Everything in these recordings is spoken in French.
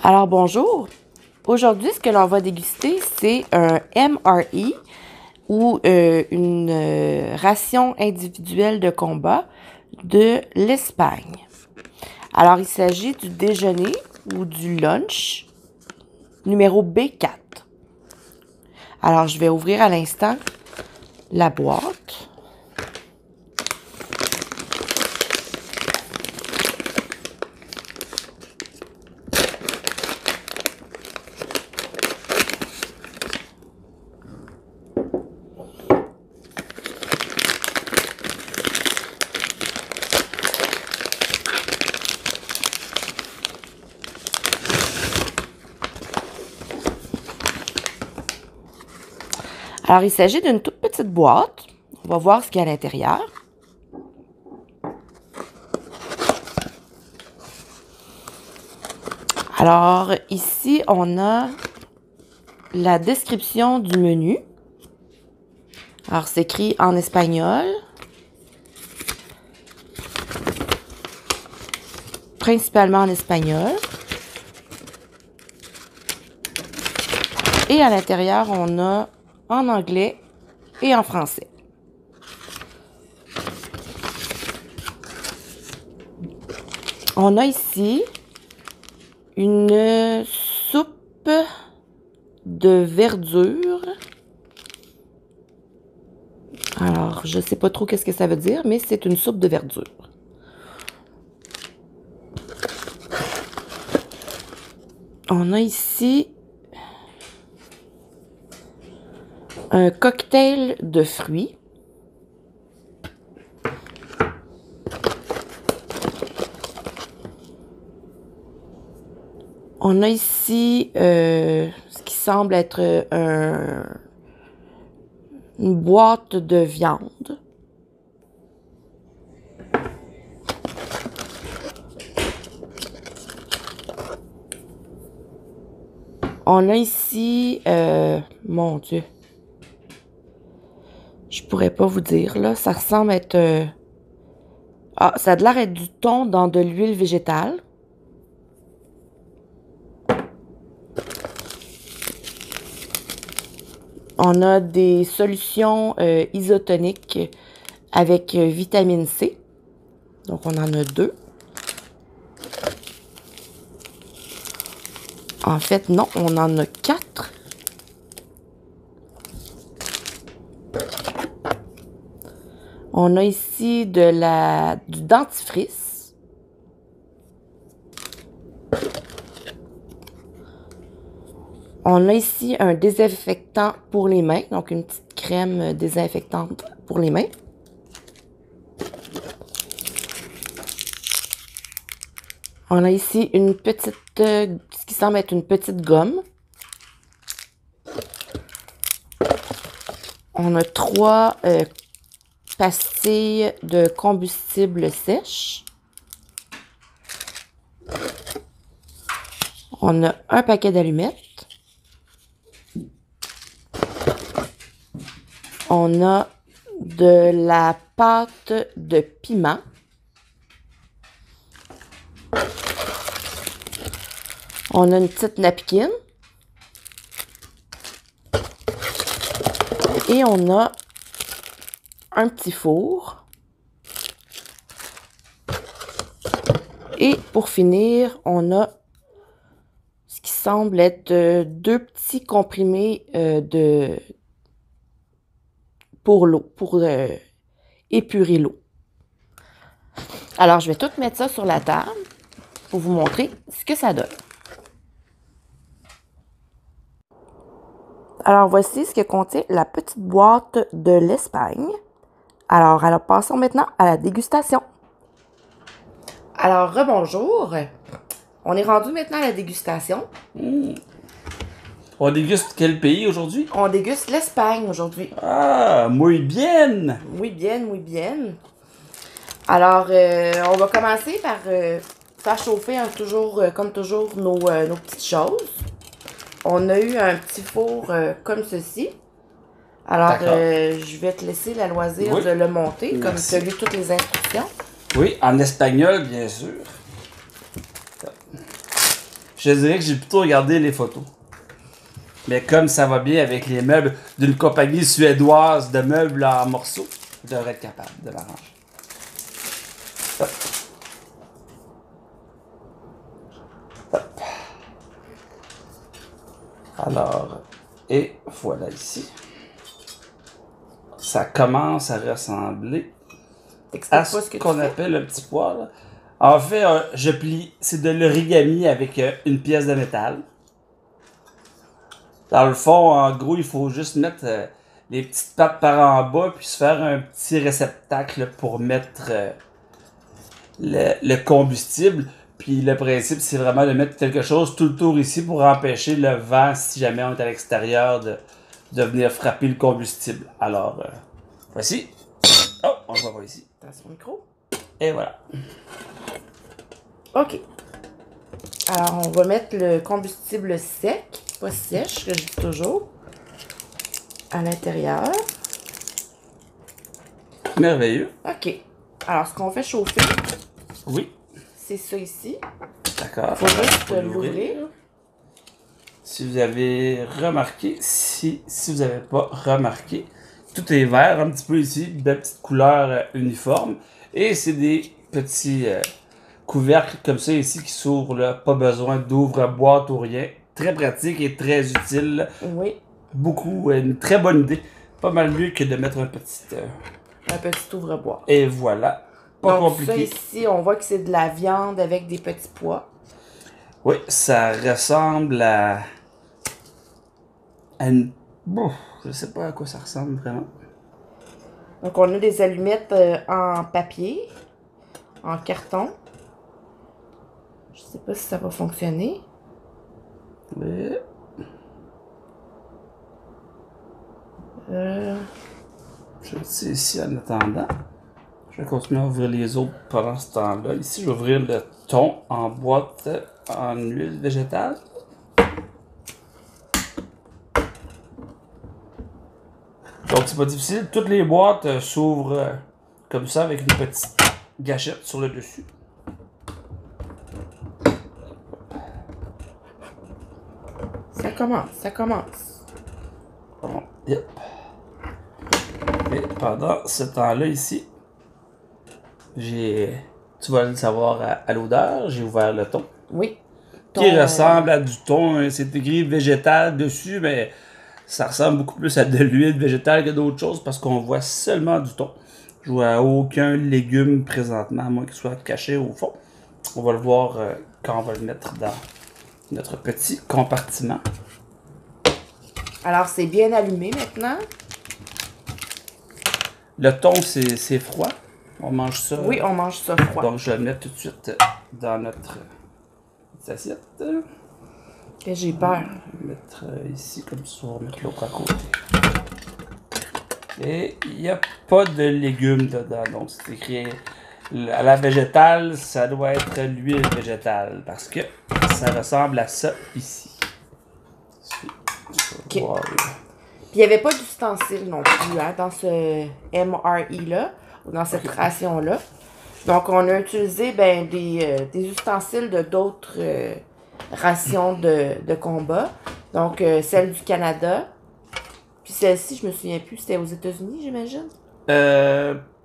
Alors bonjour, aujourd'hui ce que l'on va déguster c'est un MRE ou une ration individuelle de combat de l'Espagne. Alors il s'agit du déjeuner ou du lunch numéro B4. Alors je vais ouvrir à l'instant la boîte. Alors, il s'agit d'une toute petite boîte. On va voir ce qu'il y a à l'intérieur. Alors, ici, on a la description du menu. Alors, c'est écrit en espagnol. Principalement en espagnol. Et à l'intérieur, on a en anglais et en français. On a ici une soupe de verdure. Alors, je sais pas trop qu'est-ce que ça veut dire, mais c'est une soupe de verdure. On a ici un cocktail de fruits. On a ici ce qui semble être une boîte de viande. On a ici, mon Dieu, je pourrais pas vous dire, là, ça ressemble être... ça a l'air d'être du thon dans de l'huile végétale. On a des solutions isotoniques avec vitamine C. Donc, on en a 2. En fait, non, on en a 4. On a ici du dentifrice. On a ici un désinfectant pour les mains, donc une petite crème désinfectante pour les mains. On a ici une petite, ce qui semble être une petite gomme. On a 3 pastilles de combustible sèche. On a un paquet d'allumettes. On a de la pâte de piment. On a une petite napkin. Et on a un petit four. Et pour finir, on a ce qui semble être 2 petits comprimés pour l'eau, pour épurer l'eau. Alors, je vais tout mettre ça sur la table pour vous montrer ce que ça donne. Alors, voici ce que contient la petite boîte de l'Espagne. Alors, passons maintenant à la dégustation. Alors, rebonjour. On est rendu maintenant à la dégustation. On déguste quel pays aujourd'hui? On déguste l'Espagne aujourd'hui. Ah, muy bien! Muy bien, muy bien. Alors, on va commencer par faire chauffer comme toujours nos petites choses. On a eu un petit four comme ceci. Alors, je vais te laisser la loisir de le monter, comme tu as lu toutes les instructions. Oui, en espagnol, bien sûr. Je dirais que j'ai plutôt regardé les photos. Mais comme ça va bien avec les meubles d'une compagnie suédoise de meubles en morceaux, je devrais être capable de m'arranger. Hop. Hop. Alors, et voilà ici. Ça commence à ressembler à ce qu'on appelle un petit poêle. En fait, je plie, c'est de l'origami avec une pièce de métal. Dans le fond, en gros, il faut juste mettre les petites pattes par en bas, puis se faire un petit réceptacle pour mettre le combustible. Puis le principe, c'est vraiment de mettre quelque chose tout le tour ici pour empêcher le vent, si jamais on est à l'extérieur, de venir frapper le combustible. Alors, voici. Oh, on le voit pas ici. Dans son micro. Et voilà. OK. Alors, on va mettre le combustible sec, pas sèche, que je dis toujours, à l'intérieur. Merveilleux. OK. Alors, ce qu'on fait chauffer, Oui. c'est ça ici. D'accord. Il faut juste l'ouvrir. Si vous avez remarqué, si vous n'avez pas remarqué, tout est vert un petit peu ici, de petites couleurs uniformes. Et c'est des petits couvercles comme ça ici qui s'ouvrent, là. Pas besoin d'ouvre-boîte ou rien. Très pratique et très utile. Oui. Beaucoup, une très bonne idée. Pas mal mieux que de mettre un petit ouvre-boîte. Et voilà. Pas donc, compliqué. Ça ici, on voit que c'est de la viande avec des petits pois. Oui, ça ressemble à une... Bon, je sais pas à quoi ça ressemble vraiment. Donc, on a des allumettes en papier, en carton. Je sais pas si ça va fonctionner. Oui. Je le sais ici en attendant. Je vais continuer à ouvrir les autres pendant ce temps-là. Ici, je vais ouvrir le thon en boîte en huile végétale. Donc, c'est pas difficile. Toutes les boîtes s'ouvrent comme ça avec une petite gâchette sur le dessus. Ça commence, ça commence. Bon, yep. Et pendant ce temps-là ici, tu vas le savoir à l'odeur, j'ai ouvert le thon. Oui. Qui ressemble à du thon, hein. C'est écrit végétal dessus, mais ça ressemble beaucoup plus à de l'huile végétale que d'autres choses parce qu'on voit seulement du thon. Je vois aucun légume présentement, à moins qu'il soit caché au fond. On va le voir quand on va le mettre dans notre petit compartiment. Alors, c'est bien allumé maintenant. Le thon, c'est froid. On mange ça. Oui, on mange ça froid. Donc, je vais le mettre tout de suite dans notre assiette. Et j'ai peur. Je vais mettre ici, comme ça, on va mettre l'autre à côté. Et il n'y a pas de légumes dedans. Donc, c'est écrit à la végétale, ça doit être l'huile végétale. Parce que ça ressemble à ça ici. Okay. Wow. Puis il n'y avait pas d'ustensiles non plus hein, dans ce MRE-là, ou dans cette ration-là. Donc, on a utilisé des ustensiles de d'autres rations de combat. Donc, celle du Canada. Puis celle-ci, je me souviens plus, c'était aux États-Unis, j'imagine?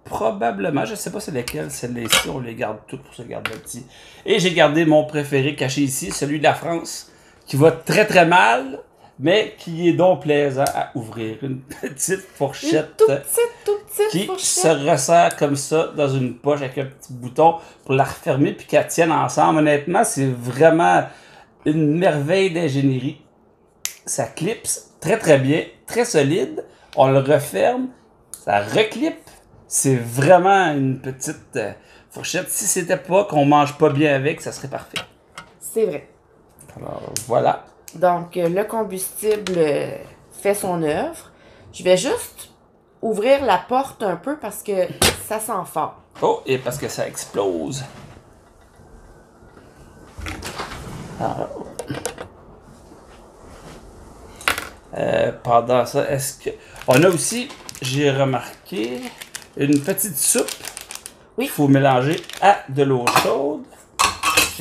Probablement. Je sais pas c'est lesquelles. Celles-ci, on les garde toutes pour se garder petit. Et j'ai gardé mon préféré caché ici, celui de la France, qui va très très mal, mais qui est donc plaisant à ouvrir. Une petite fourchette. Une toute petite qui fourchette. se ressert comme ça dans une poche avec un petit bouton pour la refermer puis qu'elle tienne ensemble. Honnêtement, c'est vraiment une merveille d'ingénierie. Ça clipse très très bien, très solide. On le referme, ça reclipe. C'est vraiment une petite fourchette. Si c'était pas qu'on mange pas bien avec, ça serait parfait. C'est vrai. Alors voilà. Donc le combustible fait son œuvre. Je vais juste ouvrir la porte un peu parce que ça sent fort. Oh, et parce que ça explose. Alors, pendant ça, est-ce que... On a aussi, j'ai remarqué, une petite soupe. Oui. Il faut mélanger à de l'eau chaude.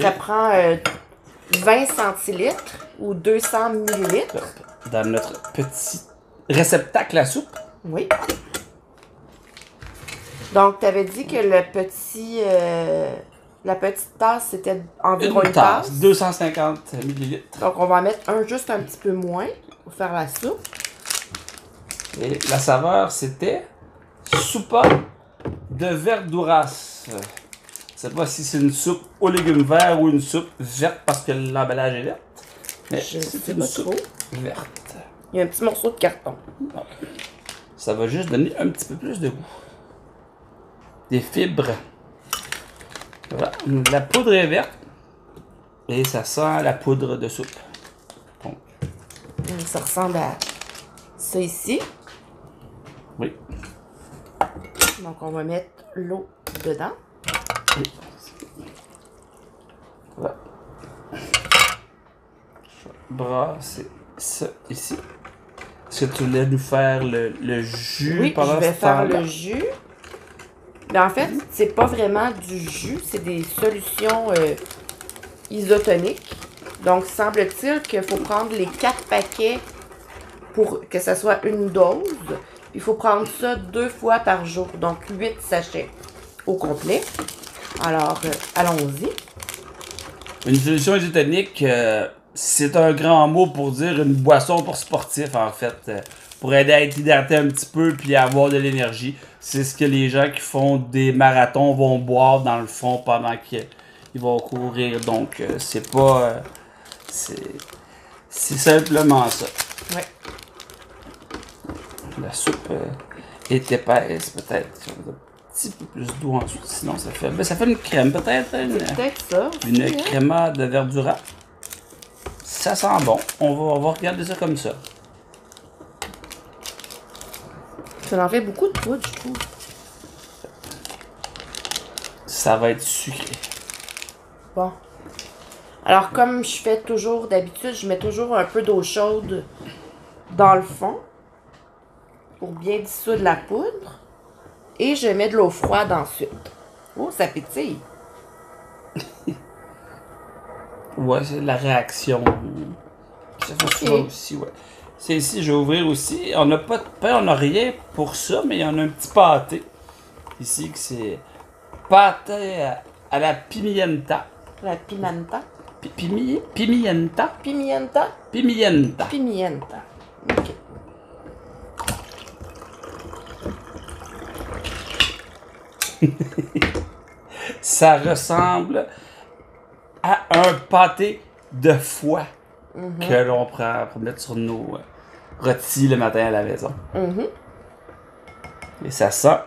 Ça prend 20 centilitres ou 200 millilitres. Dans notre petit réceptacle à soupe. Oui. Donc, tu avais dit que le petit, la petite tasse, c'était environ une tasse. 250 millilitres. Donc, on va en mettre juste un petit peu moins pour faire la soupe. Et la saveur, c'était soupa de verduras. Je sais pas si c'est une soupe aux légumes verts ou une soupe verte parce que l'emballage est vert. Mais c'est une soupe verte. Il y a un petit morceau de carton. Ça va juste donner un petit peu plus de goût. Des fibres. Voilà. La poudre est verte. Et ça sent la poudre de soupe. Donc. Ça ressemble à ça ici. Oui. Donc, on va mettre l'eau dedans. Voilà. Je vais brasser ça ici. Est-ce que tu voulais nous faire le jus pendant ce temps-là? Oui, je vais faire le jus. Mais en fait, c'est pas vraiment du jus, c'est des solutions isotoniques. Donc, semble-t-il qu'il faut prendre les 4 paquets pour que ça soit une dose. Il faut prendre ça 2 fois par jour, donc 8 sachets au complet. Alors, allons-y. Une solution isotonique, c'est un grand mot pour dire une boisson pour sportifs, en fait. Pour aider à être hydraté un petit peu puis avoir de l'énergie. C'est ce que les gens qui font des marathons vont boire dans le fond pendant qu'ils vont courir. Donc, c'est pas... c'est simplement ça. Ouais. La soupe est épaisse, peut-être. Un petit peu plus d'eau en dessous, sinon ça fait... Ben, ça fait une crème, peut-être. C'est peut-être ça. Une aussi, créma de verdura. Ça sent bon. On va regarder ça comme ça. Ça en fait beaucoup de poudre, je trouve. Ça va être sucré. Bon. Alors, comme je fais toujours d'habitude, je mets toujours un peu d'eau chaude dans le fond pour bien dissoudre la poudre. Et je mets de l'eau froide ensuite. Oh, ça pétille. Ouais, c'est la réaction. Ça fait souvent aussi, ouais. C'est ici, je vais ouvrir aussi. On n'a pas de pain, on n'a rien pour ça, mais il y en a un petit pâté. Ici, que c'est pâté à la pimienta. La pimenta. Pimienta? Pimienta? Pimienta. Pimienta. OK. Ça ressemble à un pâté de foie que l'on prend pour mettre sur nos rôtis le matin à la maison. Et ça sent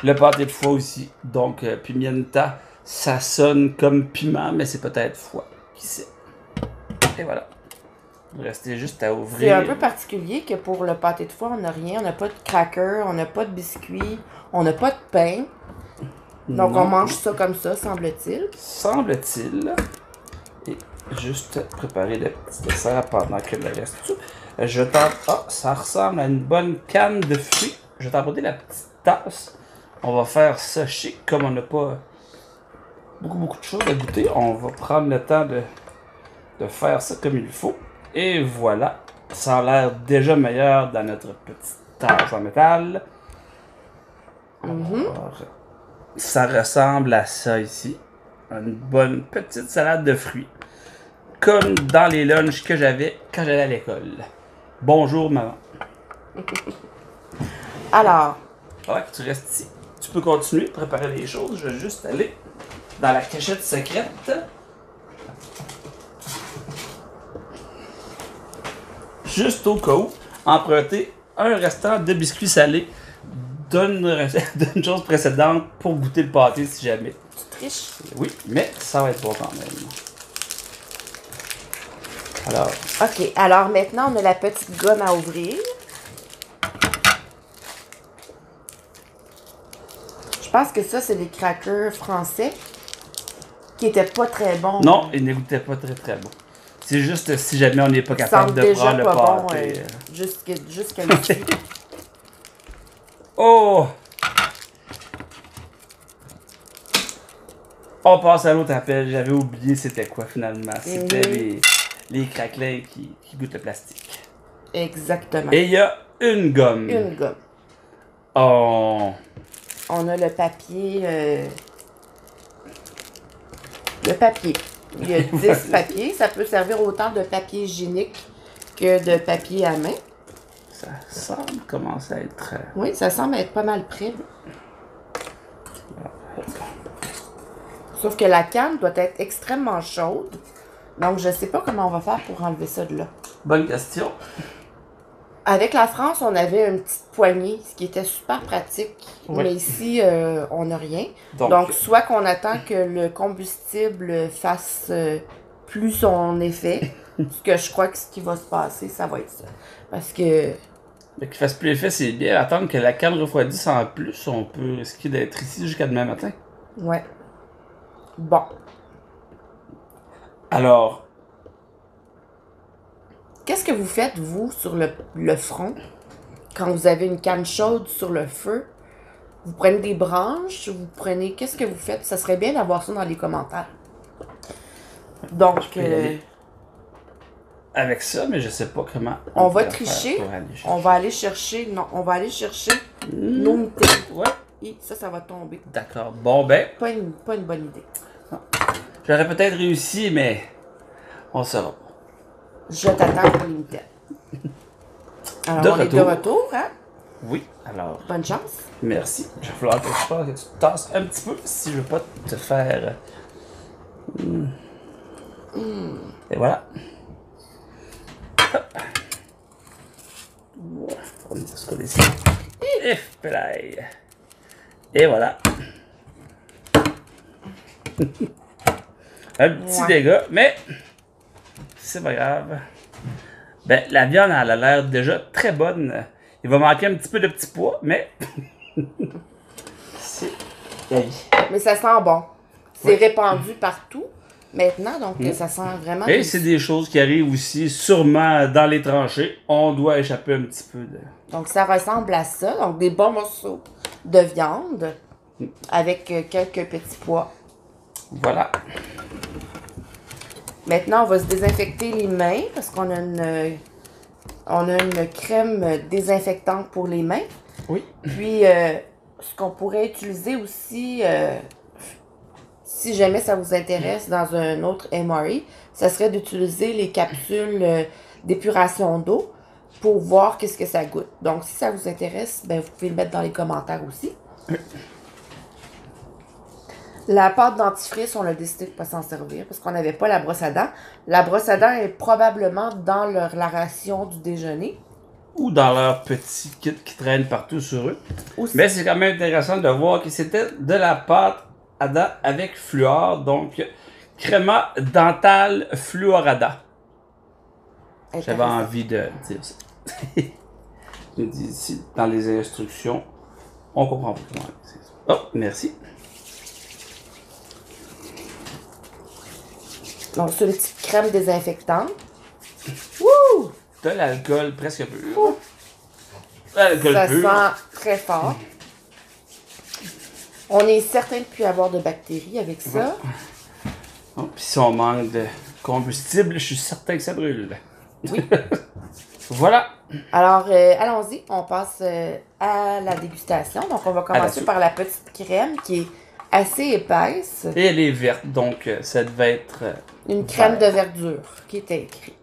le pâté de foie aussi. Donc, pimienta, ça sonne comme piment, mais c'est peut-être foie. Qui sait? Et voilà. Il restait juste à ouvrir. C'est un peu particulier que pour le pâté de foie, on n'a rien. On n'a pas de cracker, on n'a pas de biscuits, on n'a pas de pain. Donc, on mange ça comme ça, semble-t-il. Semble-t-il. Et juste préparer le petit dessert pendant que le reste tout. Je tente. Ah, ça ressemble à une bonne canne de fruits. Je vais t'apporter la petite tasse. On va faire ça chic, comme on n'a pas beaucoup de choses à goûter. On va prendre le temps de faire ça comme il faut. Et voilà. Ça a l'air déjà meilleur dans notre petite tasse en métal. Alors, ça ressemble à ça ici. Une bonne petite salade de fruits. Comme dans les lunchs que j'avais quand j'allais à l'école. Bonjour, maman. Alors. Ouais, tu restes ici. Tu peux continuer de préparer les choses. Je vais juste aller dans la cachette secrète. Juste au cas où, emprunter un restant de biscuits salés d'une chose précédente pour goûter le pâté si jamais. Tu triches? Oui, mais ça va être bon quand même. Alors. OK. Alors, maintenant, on a la petite gomme à ouvrir. Je pense que ça, c'est des crackers français qui étaient pas très bons. Non, ils ne goûtaient pas très bon. C'est juste si jamais on n'est pas capable de prendre le pâté. Jusqu'à dessus. Oh! On passe à l'autre appel. J'avais oublié c'était quoi finalement. C'était les craquelins qui goûtent le plastique. Exactement. Et il y a une gomme. Une gomme. Oh. On a le papier. Le papier. Il y a 10 papiers. Ça peut servir autant de papier hygiénique que de papier à main. Ça semble commencer à être... Oui, ça semble être pas mal prêt. Sauf que la canne doit être extrêmement chaude. Donc, je sais pas comment on va faire pour enlever ça de là. Bonne question. Avec la France, on avait une petite poignée, ce qui était super pratique. Oui. Mais ici, on n'a rien. Donc, soit qu'on attend que le combustible fasse plus son effet. Ce que je crois que ce qui va se passer, ça va être ça. Parce que... Mais qu'il fasse plus effet, c'est bien. Attendre que la canne refroidisse en plus, on peut risquer d'être ici jusqu'à demain matin. Ouais. Bon. Alors, Qu'est-ce que vous faites, vous, sur le front, quand vous avez une canne chaude sur le feu? Vous prenez des branches, vous prenez... Qu'est-ce que vous faites? Ça serait bien d'avoir ça dans les commentaires. Donc, peux y aller. Avec ça, mais je sais pas comment on va peut tricher. faire pour aller chercher. On va aller chercher... Non, on va aller chercher nos mitaines. Ouais, Et ça va tomber. d'accord. Bon, ben, Pas une bonne idée. j'aurais peut-être réussi, mais on saura. Je t'attends pour les mitaines. Alors, De on est de retour. retour, hein? Oui, alors, Bonne chance. merci. Il va falloir que je fasse que tu te tasses un petit peu si je veux pas te faire... Et voilà. Hop. On va se coller ici. Et voilà. Un petit dégât, mais c'est pas grave. Ben, la viande, elle a l'air déjà très bonne. Il va manquer un petit peu de petit pois, mais c'est la vie. Mais ça sent bon. C'est répandu partout maintenant, donc ça sent vraiment... Et c'est des choses qui arrivent aussi sûrement dans les tranchées. On doit échapper un petit peu de... Donc, ça ressemble à ça. Donc, des bons morceaux de viande avec quelques petits pois. Voilà. Maintenant, on va se désinfecter les mains parce qu'on a une crème désinfectante pour les mains. Oui. Puis, ce qu'on pourrait utiliser aussi, si jamais ça vous intéresse dans un autre MRE, ça serait d'utiliser les capsules d'épuration d'eau pour voir qu'est-ce que ça goûte. Donc, si ça vous intéresse, ben, vous pouvez le mettre dans les commentaires aussi. La pâte dentifrice, on a décidé de ne pas s'en servir parce qu'on n'avait pas la brosse à dents. La brosse à dents est probablement dans la ration du déjeuner. Ou dans leur petit kit qui traîne partout sur eux. Aussi. Mais c'est quand même intéressant de voir que c'était de la pâte à dents avec fluor, donc créma dental fluorada. J'avais envie de dire ça. Je dis ici, dans les instructions, on comprend pas comment c'est ça. Oh, merci. Donc, c'est une petite crème désinfectante. Wouh! De l'alcool presque pur. L'alcool Ça pur. sent très fort. On est certain de ne plus avoir de bactéries avec ça. Oh, puis si on manque de combustible, je suis certain que ça brûle. Oui. Voilà. Alors, allons-y. On passe à la dégustation. Donc, on va commencer soupe. par la petite crème qui est assez épaisse. Et elle est verte, donc ça devait être... Une crème de verdure qui était écrite.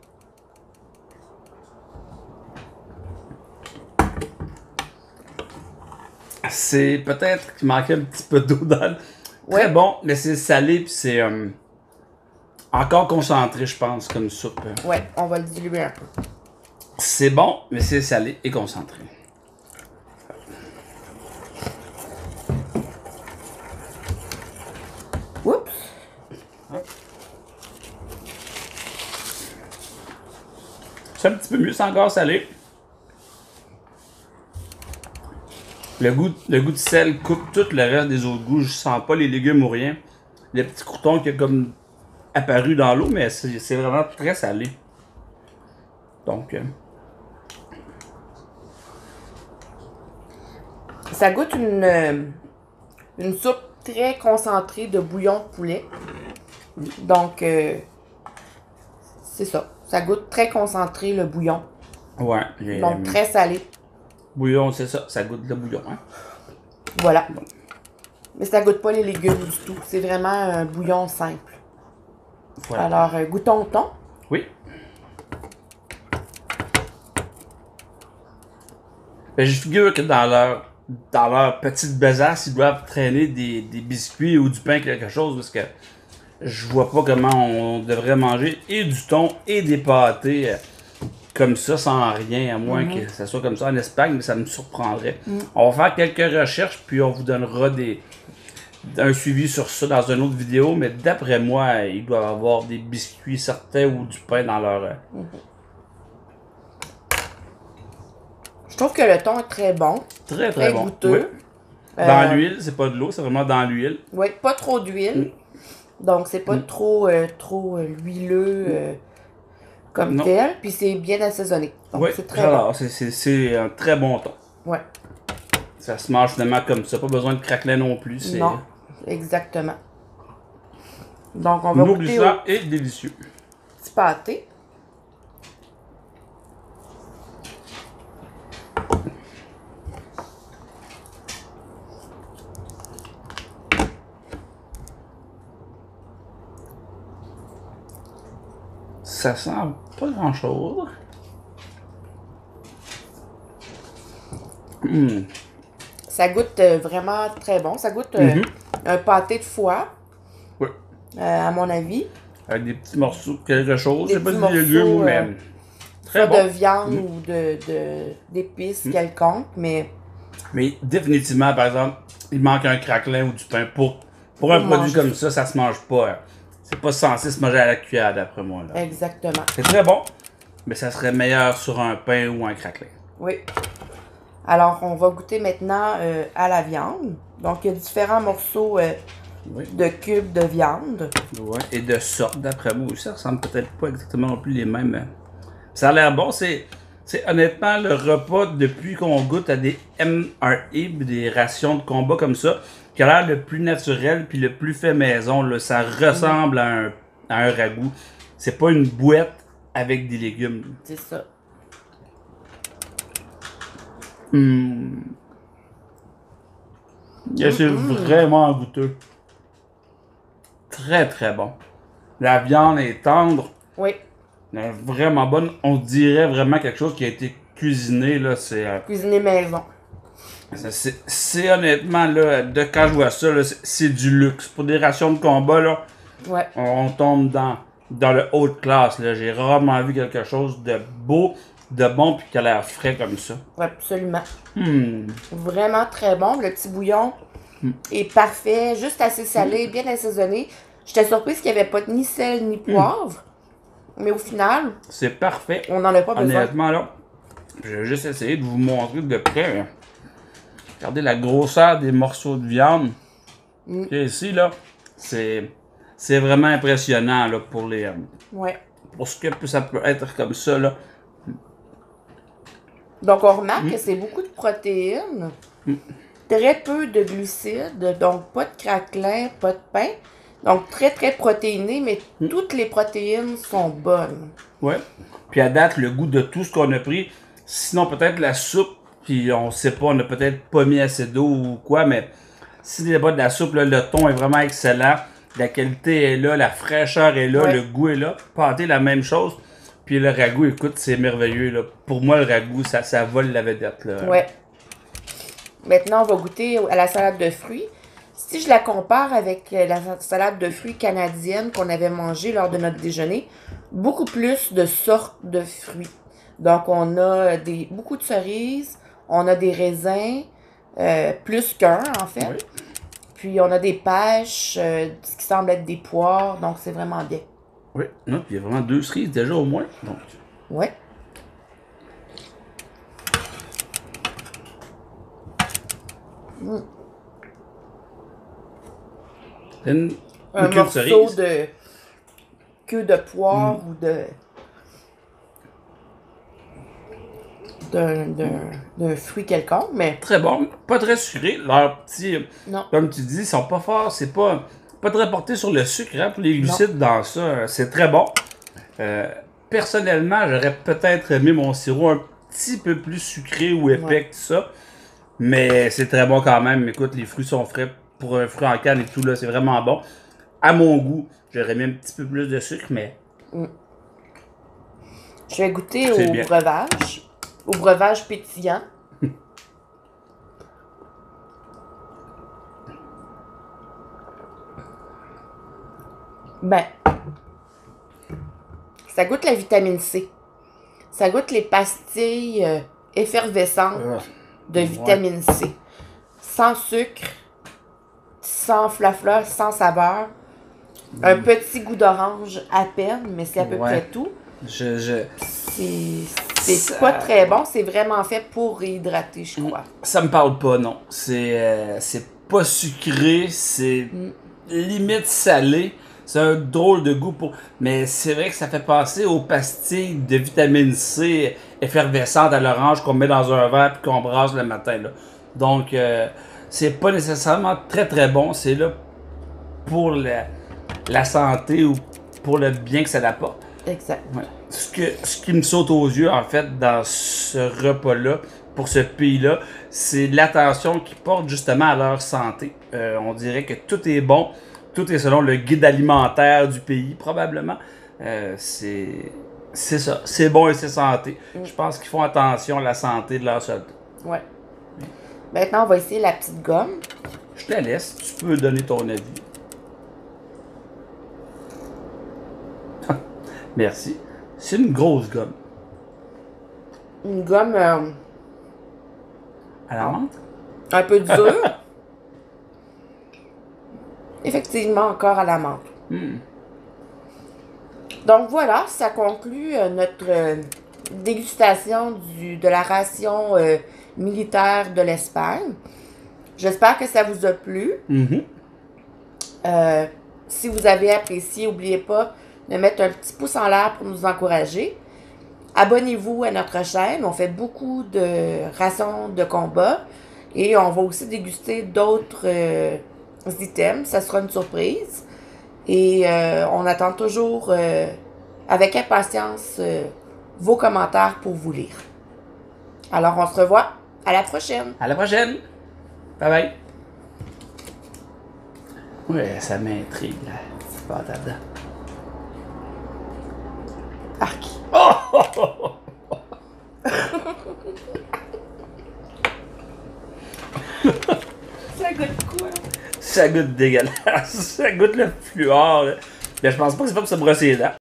C'est peut-être qu'il manquait un petit peu d'eau dans le... Très Ouais. bon, mais c'est salé, puis c'est encore concentré, je pense, comme soupe. Ouais, on va le diluer un peu. C'est bon, mais c'est salé et concentré. Oups! C'est un petit peu mieux, c'est encore salé. Le goût de sel coupe tout le reste des autres goûts. Je sens pas les légumes ou rien. Les petits croutons qui ont comme apparu dans l'eau, mais c'est vraiment très salé. Donc, Ça goûte une soupe très concentré de bouillon de poulet. Donc, c'est ça. Ça goûte très concentré le bouillon. Ouais. Donc, très salé. Bouillon, c'est ça. Ça goûte le bouillon. Hein? Voilà. Mais ça goûte pas les légumes du tout. C'est vraiment un bouillon simple. Voilà. Alors, goûtons au thon. Oui. Ben, je figure que dans leur petite besace, ils doivent traîner des biscuits ou du pain, quelque chose, parce que je vois pas comment on devrait manger et du thon et des pâtés comme ça, sans rien, à moins que ça soit comme ça en Espagne, mais ça me surprendrait. On va faire quelques recherches, puis on vous donnera un suivi sur ça dans une autre vidéo, mais d'après moi, ils doivent avoir des biscuits certains ou du pain dans leur... Je trouve que le thon est très bon. Très, très bon. Goûteux. Oui. Dans l'huile, c'est pas de l'eau, c'est vraiment dans l'huile. Oui, pas trop d'huile. Donc, c'est pas trop huileux comme tel. Puis, c'est bien assaisonné. Donc, c'est très bon. C'est un très bon thon. Ouais. Ça se mange finalement comme ça. Pas besoin de craquelin non plus. Non, exactement. Donc, on va goûter ça est délicieux. Petit pâté. Ça sent pas grand chose. Ça goûte vraiment très bon. Ça goûte un pâté de foie. Oui. À mon avis. Avec des petits morceaux, quelque chose. Je sais pas si des légumes ou même. Très bon. De viande ou d'épices quelconques, mais. Mais définitivement, par exemple, il manque un craquelin ou du pain. Pour un produit comme ça, ça se mange pas. Hein. C'est pas censé se manger à la cuillère, d'après moi. Là. Exactement. C'est très bon, mais ça serait meilleur sur un pain ou un craquelin. Oui. Alors, on va goûter maintenant à la viande. Donc, il y a différents morceaux de cubes de viande. Ouais. Et de sorte, d'après moi aussi. Ça ressemble peut-être pas exactement non plus les mêmes. Ça a l'air bon. C'est honnêtement le repas depuis qu'on goûte à des MRE, des rations de combat comme ça, qui a l'air le plus naturel puis le plus fait maison. Là. Ça ressemble à un ragoût. C'est pas une bouette avec des légumes. C'est ça. C'est vraiment goûteux. Très très bon. La viande est tendre. Oui. Elle est vraiment bonne. On dirait vraiment quelque chose qui a été cuisiné. Là, cuisiné maison. C'est honnêtement, là, quand je vois ça, c'est du luxe. Pour des rations de combat, là, on tombe dans le haut de classe. J'ai rarement vu quelque chose de beau, de bon, puis qui a l'air frais comme ça. Oui, absolument. Vraiment très bon. Le petit bouillon est parfait, juste assez salé, bien assaisonné. J'étais surprise qu'il n'y avait pas ni sel ni poivre. Mais au final, c'est parfait. On n'en a pas besoin. Honnêtement, là, je vais juste essayer de vous montrer de près. Regardez la grosseur des morceaux de viande. Et ici, là, c'est vraiment impressionnant là, pour ce que ça peut être comme ça. Là. Donc, on remarque que c'est beaucoup de protéines, très peu de glucides, donc pas de craquelin, pas de pain. Donc, très, très protéiné, mais toutes les protéines sont bonnes. Ouais. Puis à date, le goût de tout ce qu'on a pris, sinon peut-être la soupe, puis on sait pas, on a peut-être pas mis assez d'eau ou quoi, mais si il n'y a pas de la soupe, là, le thon est vraiment excellent. La qualité est là, la fraîcheur est là, le goût est là. Pâté, la même chose. Puis le ragoût, écoute, c'est merveilleux. Là. Pour moi, le ragoût, ça vole la vedette. Là. Ouais. Maintenant, on va goûter à la salade de fruits. Si je la compare avec la salade de fruits canadienne qu'on avait mangée lors de notre déjeuner, beaucoup plus de sortes de fruits. Donc, on a beaucoup de cerises, on a des raisins, plus qu'un en fait. Oui. Puis, on a des pêches, ce qui semble être des poires, donc c'est vraiment bien. Oui, non, puis il y a vraiment 2 cerises déjà au moins. Donc. Oui. Un morceau de queue de poire ou de... d'un fruit quelconque, mais Très bon, pas très sucré. Leurs petits, non. comme tu dis, ils sont pas forts. C'est pas très porté sur le sucre, hein, pour les glucides dans ça. C'est très bon. Personnellement, j'aurais peut-être aimé mon sirop un petit peu plus sucré ou épais que ça. Mais c'est très bon quand même. Écoute, les fruits sont frais. Pour un fruit en canne et tout, là, c'est vraiment bon. À mon goût, j'aurais mis un petit peu plus de sucre, mais Je vais goûter C'est au bien. breuvage. Au breuvage pétillant. Ben, ça goûte la vitamine C. Ça goûte les pastilles effervescentes de vitamine C. Sans sucre, sans flafla, sans saveur. Un petit goût d'orange à peine, mais c'est à peu Ouais. près tout. je, C'est Ça- pas très bon, c'est vraiment fait pour réhydrater, je crois. ça me parle pas, non. C'est pas sucré, c'est limite salé. C'est un drôle de goût pour. Mais c'est vrai que ça fait penser aux pastilles de vitamine C effervescentes à l'orange qu'on met dans un verre puis qu'on brasse le matin, là. Donc, c'est pas nécessairement très très bon. C'est là pour la santé ou pour le bien que ça apporte. Exact. Ouais. Ce qui me saute aux yeux, en fait, dans ce repas-là, pour ce pays-là, c'est l'attention qu'ils portent justement à leur santé. On dirait que tout est bon, tout est selon le guide alimentaire du pays, probablement. C'est ça, c'est bon et c'est santé. Je pense qu'ils font attention à la santé de leurs soldats. Ouais. Maintenant, on va essayer la petite gomme. Je te laisse, tu peux donner ton avis. Merci. C'est une grosse gomme. Une gomme À la menthe? un peu dure. Effectivement, encore à la menthe. Donc voilà, ça conclut notre dégustation de la ration militaire de l'Espagne. J'espère que ça vous a plu. Si vous avez apprécié, n'oubliez pas de mettre un petit pouce en l'air pour nous encourager. Abonnez-vous à notre chaîne. On fait beaucoup de rations de combat. Et on va aussi déguster d'autres items. Ça sera une surprise. Et on attend toujours avec impatience vos commentaires pour vous lire. Alors, on se revoit à la prochaine. À la prochaine! Bye bye! Ouais, ça m'intrigue, là. C'est pas dedans. Arc. Ça goûte quoi? Ça goûte dégueulasse. Ça goûte le fluor, là. Mais je pense pas que c'est pas pour se brosser les dents.